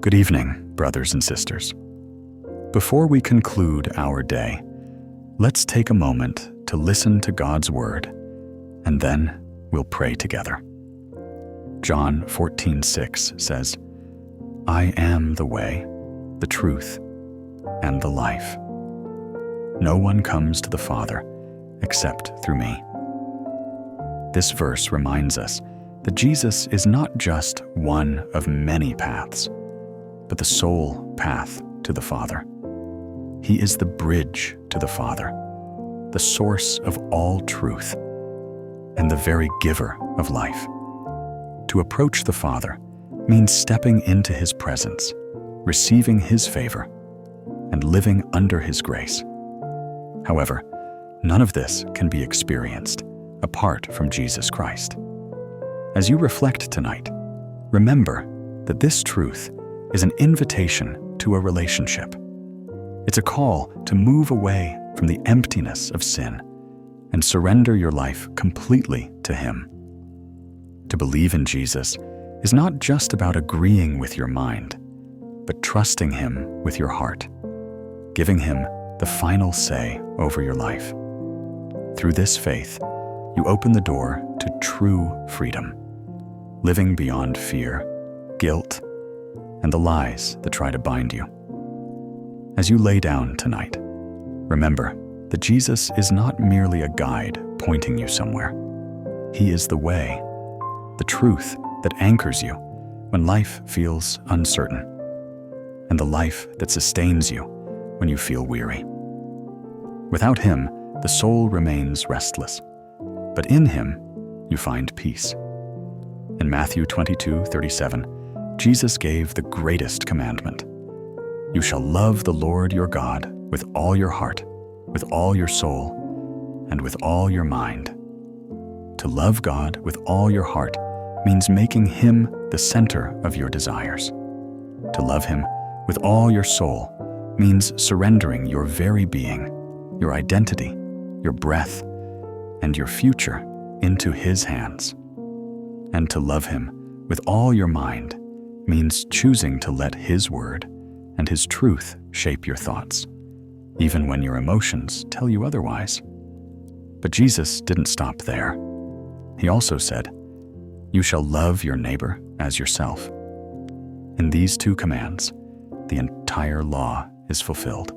Good evening, brothers and sisters. Before we conclude our day, let's take a moment to listen to God's word, and then we'll pray together. John 14:6 says, "I am the way, the truth, and the life. No one comes to the Father except through me." This verse reminds us that Jesus is not just one of many paths, but the sole path to the Father. He is the bridge to the Father, the source of all truth, and the very giver of life. To approach the Father means stepping into His presence, receiving His favor, and living under His grace. However, none of this can be experienced apart from Jesus Christ. As you reflect tonight, remember that this truth is an invitation to a relationship. It's a call to move away from the emptiness of sin and surrender your life completely to Him. To believe in Jesus is not just about agreeing with your mind, but trusting Him with your heart, giving Him the final say over your life. Through this faith, you open the door to true freedom, living beyond fear, guilt, and the lies that try to bind you. As you lay down tonight, remember that Jesus is not merely a guide pointing you somewhere. He is the way, the truth that anchors you when life feels uncertain, and the life that sustains you when you feel weary. Without Him, the soul remains restless, but in Him, you find peace. In Matthew 22:37, Jesus gave the greatest commandment. "You shall love the Lord your God with all your heart, with all your soul, and with all your mind." To love God with all your heart means making Him the center of your desires. To love Him with all your soul means surrendering your very being, your identity, your breath, and your future into His hands. And to love Him with all your mind means choosing to let His word and His truth shape your thoughts, even when your emotions tell you otherwise. But Jesus didn't stop there. He also said, "You shall love your neighbor as yourself." In these two commands, the entire law is fulfilled.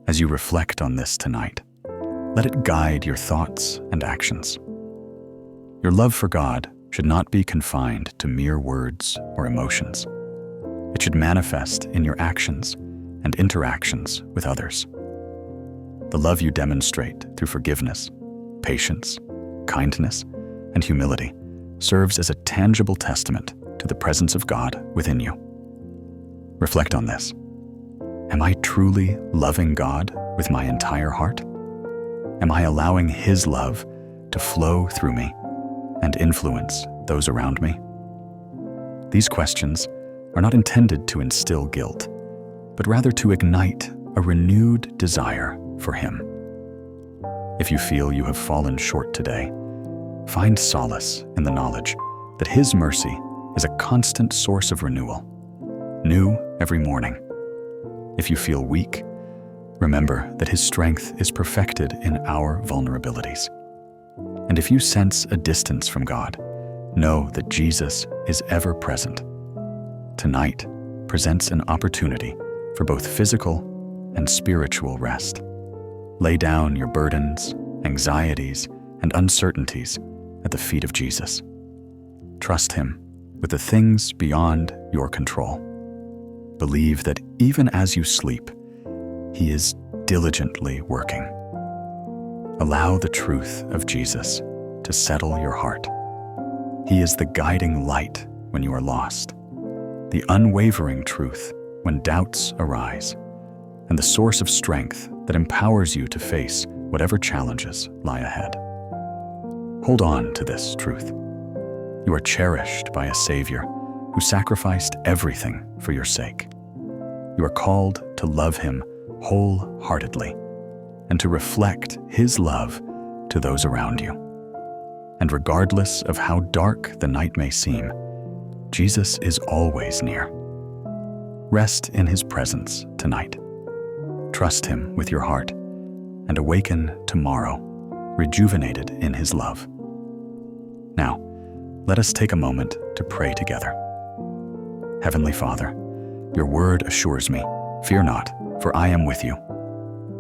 As you reflect on this tonight, let it guide your thoughts and actions. Your love for God should not be confined to mere words or emotions. It should manifest in your actions and interactions with others. The love you demonstrate through forgiveness, patience, kindness, and humility serves as a tangible testament to the presence of God within you. Reflect on this. Am I truly loving God with my entire heart? Am I allowing His love to flow through me and influence those around me? These questions are not intended to instill guilt, but rather to ignite a renewed desire for Him. If you feel you have fallen short today, find solace in the knowledge that His mercy is a constant source of renewal, new every morning. If you feel weak, remember that His strength is perfected in our vulnerabilities. And if you sense a distance from God, know that Jesus is ever present. Tonight presents an opportunity for both physical and spiritual rest. Lay down your burdens, anxieties, and uncertainties at the feet of Jesus. Trust Him with the things beyond your control. Believe that even as you sleep, He is diligently working. Allow the truth of Jesus to settle your heart. He is the guiding light when you are lost, the unwavering truth when doubts arise, and the source of strength that empowers you to face whatever challenges lie ahead. Hold on to this truth. You are cherished by a Savior who sacrificed everything for your sake. You are called to love Him wholeheartedly and to reflect His love to those around you. And regardless of how dark the night may seem, Jesus is always near. Rest in His presence tonight. Trust Him with your heart and awaken tomorrow, rejuvenated in His love. Now, let us take a moment to pray together. Heavenly Father, your word assures me, fear not, for I am with you.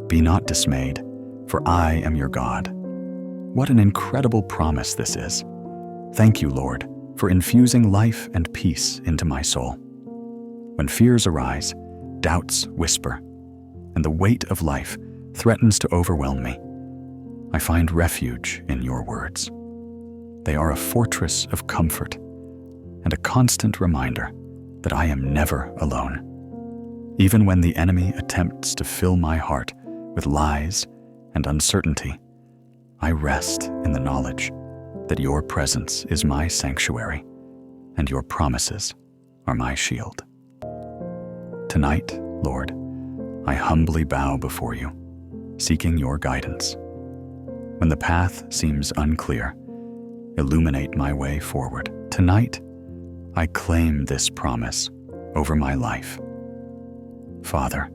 Be not dismayed, for I am your God. What an incredible promise this is. Thank you, Lord, for infusing life and peace into my soul. When fears arise, doubts whisper, and the weight of life threatens to overwhelm me, I find refuge in your words. They are a fortress of comfort and a constant reminder that I am never alone. Even when the enemy attempts to fill my heart with lies and uncertainty, I rest in the knowledge that your presence is my sanctuary and your promises are my shield. Tonight, Lord, I humbly bow before you, seeking your guidance. When the path seems unclear, illuminate my way forward. Tonight, I claim this promise over my life. Father,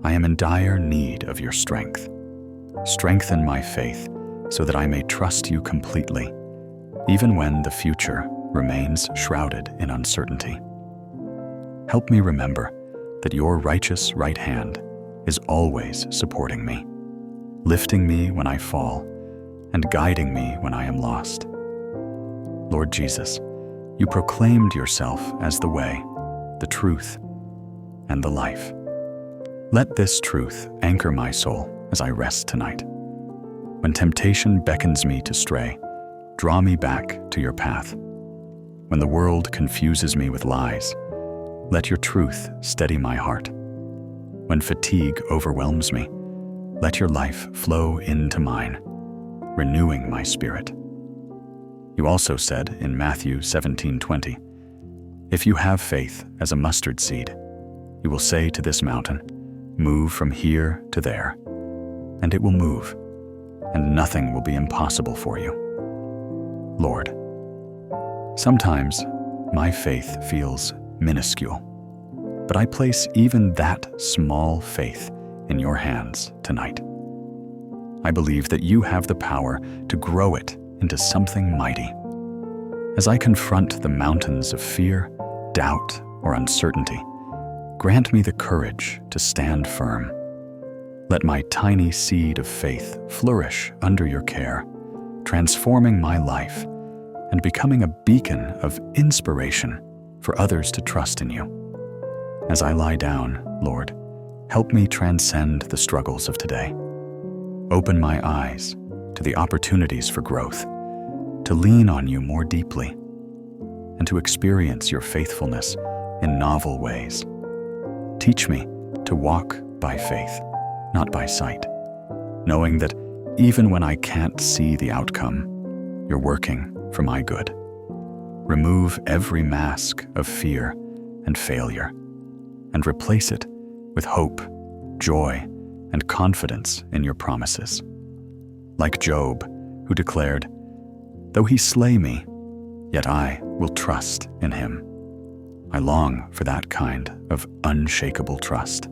I am in dire need of your strength. Strengthen my faith so that I may trust you completely, even when the future remains shrouded in uncertainty. Help me remember that your righteous right hand is always supporting me, lifting me when I fall and guiding me when I am lost. Lord Jesus, you proclaimed yourself as the way, the truth, and the life. Let this truth anchor my soul as I rest tonight. When temptation beckons me to stray, draw me back to your path. When the world confuses me with lies, let your truth steady my heart. When fatigue overwhelms me, let your life flow into mine, renewing my spirit. You also said in Matthew 17:20, if you have faith as a mustard seed, you will say to this mountain, move from here to there, and it will move, and nothing will be impossible for you. Lord, sometimes my faith feels minuscule, but I place even that small faith in your hands tonight. I believe that you have the power to grow it into something mighty. As I confront the mountains of fear, doubt, or uncertainty, grant me the courage to stand firm. Let my tiny seed of faith flourish under your care, transforming my life and becoming a beacon of inspiration for others to trust in you. As I lie down, Lord, help me transcend the struggles of today. Open my eyes to the opportunities for growth, to lean on you more deeply, and to experience your faithfulness in novel ways. Teach me to walk by faith, not by sight, knowing that even when I can't see the outcome, you're working for my good. Remove every mask of fear and failure, and replace it with hope, joy, and confidence in your promises. Like Job, who declared, though he slay me, yet I will trust in him. I long for that kind of unshakable trust.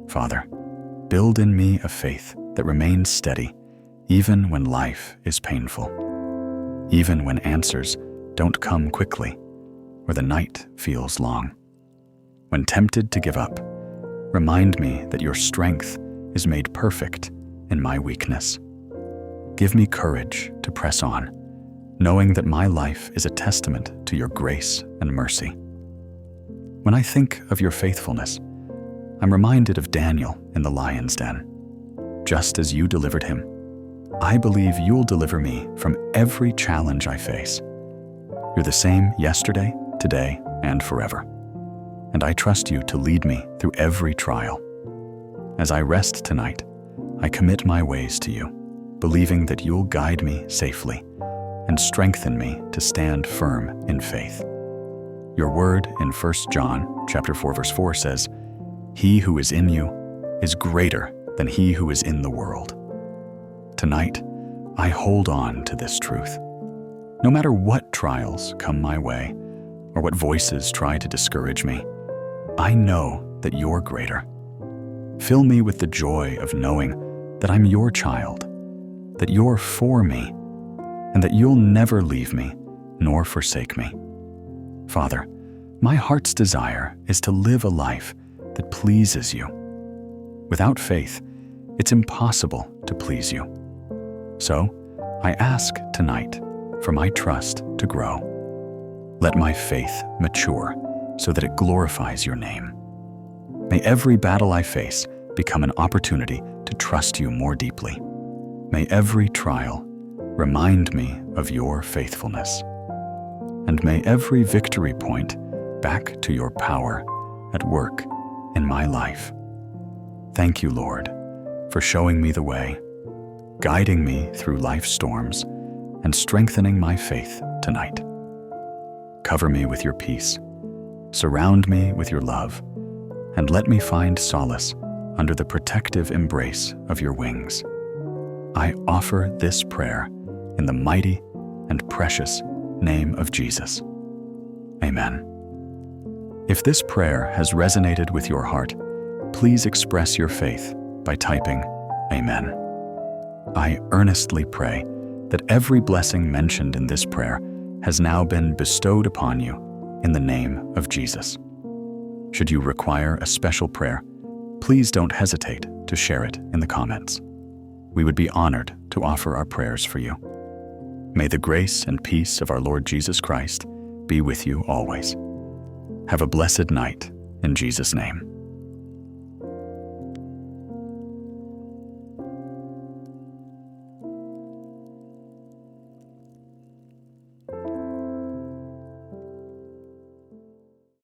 Father, build in me a faith that remains steady even when life is painful, even when answers don't come quickly or the night feels long. When tempted to give up, remind me that your strength is made perfect in my weakness. Give me courage to press on, knowing that my life is a testament to your grace and mercy. When I think of your faithfulness, I'm reminded of Daniel in the lion's den. Just as you delivered him, I believe you'll deliver me from every challenge I face. You're the same yesterday, today, and forever. And I trust you to lead me through every trial. As I rest tonight, I commit my ways to you, believing that you'll guide me safely and strengthen me to stand firm in faith. Your word in 1 John chapter 4, verse 4 says, he who is in you is greater than he who is in the world. Tonight, I hold on to this truth. No matter what trials come my way or what voices try to discourage me, I know that you're greater. Fill me with the joy of knowing that I'm your child, that you're for me, and that you'll never leave me nor forsake me. Father, my heart's desire is to live a life that pleases you. Without faith, it's impossible to please you. So, I ask tonight for my trust to grow. Let my faith mature so that it glorifies your name. May every battle I face become an opportunity to trust you more deeply. May every trial remind me of your faithfulness. And may every victory point back to your power at work in my life. Thank you, Lord, for showing me the way, guiding me through life's storms, and strengthening my faith tonight. Cover me with your peace, surround me with your love, and let me find solace under the protective embrace of your wings. I offer this prayer in the mighty and precious name of Jesus. Amen. If this prayer has resonated with your heart, please express your faith by typing Amen. I earnestly pray that every blessing mentioned in this prayer has now been bestowed upon you in the name of Jesus. Should you require a special prayer, please don't hesitate to share it in the comments. We would be honored to offer our prayers for you. May the grace and peace of our Lord Jesus Christ be with you always. Have a blessed night in Jesus' name.